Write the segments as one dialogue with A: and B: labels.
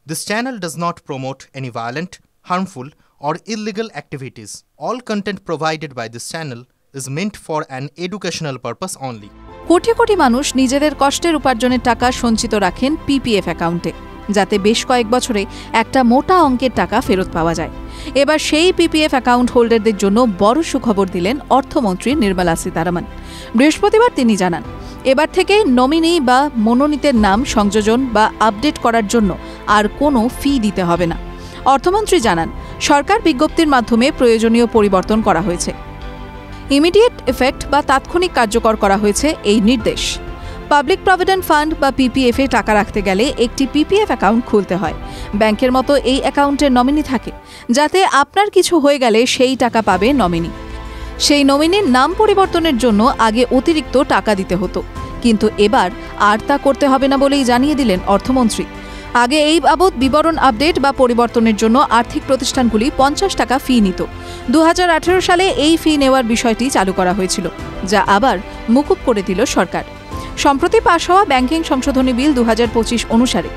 A: This channel does not promote any violent, harmful, or illegal activities. All content provided by this channel is meant for an educational purpose only.
B: Crore crore মানুষ নিজেদের কষ্টের উপার্জনের টাকা সঞ্চিত রাখেন PPF অ্যাকাউন্টে, যাতে বেশ কয়েক বছরে একটা মোটা অঙ্কের টাকা ফেরত পাওয়া যায়। এবার সেই পিপিএফ অ্যাকাউন্ট হোল্ডারদের জন্য বড় সুখবর দিলেন অর্থমন্ত্রী নির্মলা সীতারামন। বৃহস্পতিবার তিনি জানান, এবার থেকে নমিনি বা মনোনীতের নাম সংযোজন বা আপডেট করার জন্য আর কোনো ফি দিতে হবে না। অর্থমন্ত্রী জানান, সরকার বিজ্ঞপ্তির মাধ্যমে প্রয়োজনীয় পরিবর্তন করা হয়েছে। ইমিডিয়েট এফেক্ট বা তাৎক্ষণিক কার্যকর করা হয়েছে এই নির্দেশ। পাবলিক প্রভিডেন্ট ফান্ড বা পিপিএফ এ টাকা রাখতে গেলে একটি পিপিএফ অ্যাকাউন্ট খুলতে হয়। ব্যাংকের মতো এই অ্যাকাউন্টের নমিনি থাকে, যাতে আপনার কিছু হয়ে গেলে সেই টাকা পাবে নমিনি। সেই নমিনির নাম পরিবর্তনের জন্য আগে অতিরিক্ত টাকা দিতে হতো, কিন্তু এবার আর তা করতে হবে না বলেই জানিয়ে দিলেন অর্থমন্ত্রী। আগে এই বাবদ বিবরণ আপডেট বা পরিবর্তনের জন্য আর্থিক প্রতিষ্ঠানগুলি 50 টাকা ফি নিত। 2018 সালে এই ফি নেওয়ার বিষয়টি চালু করা হয়েছিল, যা আবার মকুব করে দিল সরকার। সম্প্রতি পাশ হওয়া ব্যাংকিং সংশোধনী বিল 2025 অনুসারে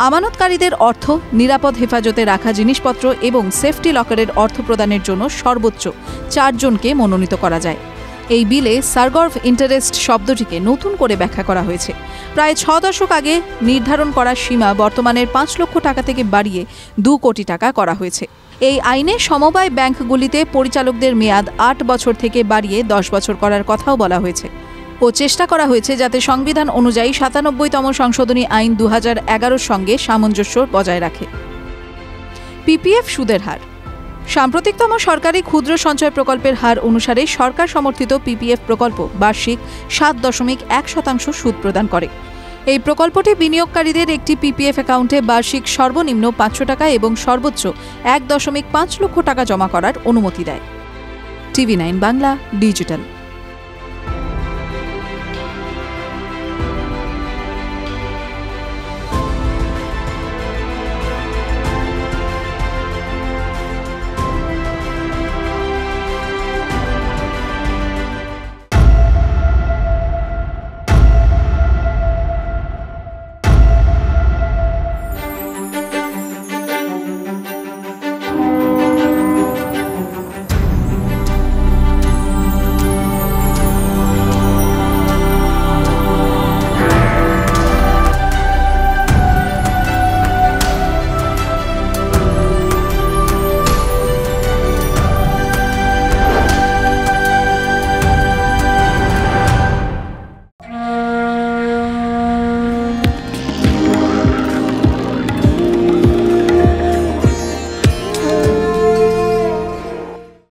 B: আমানতকারীদের অর্থ নিরাপদ হেফাজতে রাখা জিনিসপত্র এবং সেফটি লকারের অর্থ প্রদানের জন্য সর্বোচ্চ 4 জনকে মনোনীত করা যায়। এই বিলে সার্গভ ইন্টারেস্ট শব্দটিকে নতুন করে ব্যাখ্যা করা হয়েছে। প্রায় 6 দশক আগে নির্ধারণ করা সীমা বর্তমানের 5 লক্ষ টাকা থেকে বাড়িয়ে 2 কোটি টাকা করা হয়েছে। এই আইনে সমবায় ব্যাংকগুলিতে পরিচালকদের মেয়াদ 8 বছর থেকে বাড়িয়ে 10 বছর করার কথাও বলা হয়েছে ও চেষ্টা করা হয়েছে যাতে সংবিধান অনুযায়ী 97তম সংশোধনী আইন 2011 সঙ্গে সামঞ্জস্য বজায় রাখে। পিপিএফ সুদের হার। সাম্প্রতিকতম সরকারি ক্ষুদ্র সঞ্চয় প্রকল্পের হার অনুসারে সরকার সমর্থিত পিপিএফ প্রকল্প বার্ষিক 7.1% সুদ প্রদান করে। এই প্রকল্পটি বিনিয়োগকারীদের একটি পিপিএফ অ্যাকাউন্টে বার্ষিক সর্বনিম্ন 500 টাকা এবং সর্বোচ্চ 1.5 লক্ষ টাকা জমা করার অনুমতি দেয়। টিভি9 বাংলা ডিজিটাল।